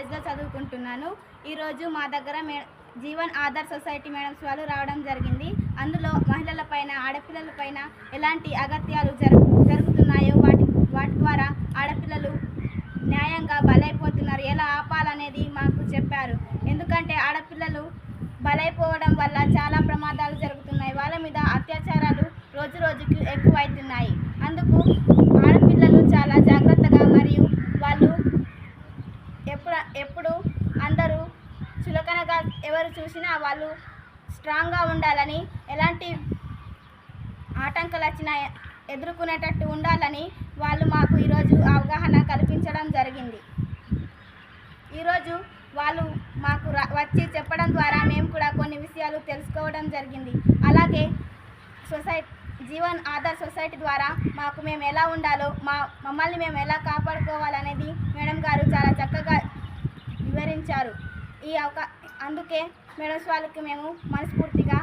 కాలేజ్లో చదువుకుంటున్నాను. ఈరోజు మా దగ్గర జీవన్ ఆధార్ సొసైటీ మేడమ్స్ వాళ్ళు రావడం జరిగింది. అందులో మహిళలపైన ఆడపిల్లలపైన ఎలాంటి అగత్యాలు జరుగుతున్నాయో వాటి ద్వారా ఆడపిల్లలు న్యాయంగా బలైపోతున్నారు, ఎలా ఆపాలనేది మాకు చెప్పారు. ఎందుకంటే ఆడపిల్లలు బలైపోవడం వల్ల చాలా ప్రమాదాలు జరుగుతున్నాయి. వాళ్ళ మీద అత్యాచారాలు రోజు రోజుకి ఎక్కువైతున్నాయి. అందుకు ఆడపిల్లలు చాలా జాగ్రత్తగా మరియు వాళ్ళు ఎప్పుడు అందరూ చులకనగా ఎవరు చూసినా వాళ్ళు స్ట్రాంగ్గా ఉండాలని, ఎలాంటి ఆటంకాలు వచ్చినా ఎదుర్కొనేటట్టు ఉండాలని వాళ్ళు మాకు ఈరోజు అవగాహన కల్పించడం జరిగింది. ఈరోజు వాళ్ళు మాకు వచ్చి చెప్పడం ద్వారా మేము కూడా కొన్ని విషయాలు తెలుసుకోవడం జరిగింది. అలాగే జీవన్ ఆధార్ సొసైటీ ద్వారా మేము ఎలా ఉండాలో, మమ్మల్ని మేము ఎలా కాపాడుకోవాలనేది మేడం గారు చాలా చక్కగా వివరించారు. అందుకే మేడమ్స్ వాళ్ళకి మేము మనస్ఫూర్తిగా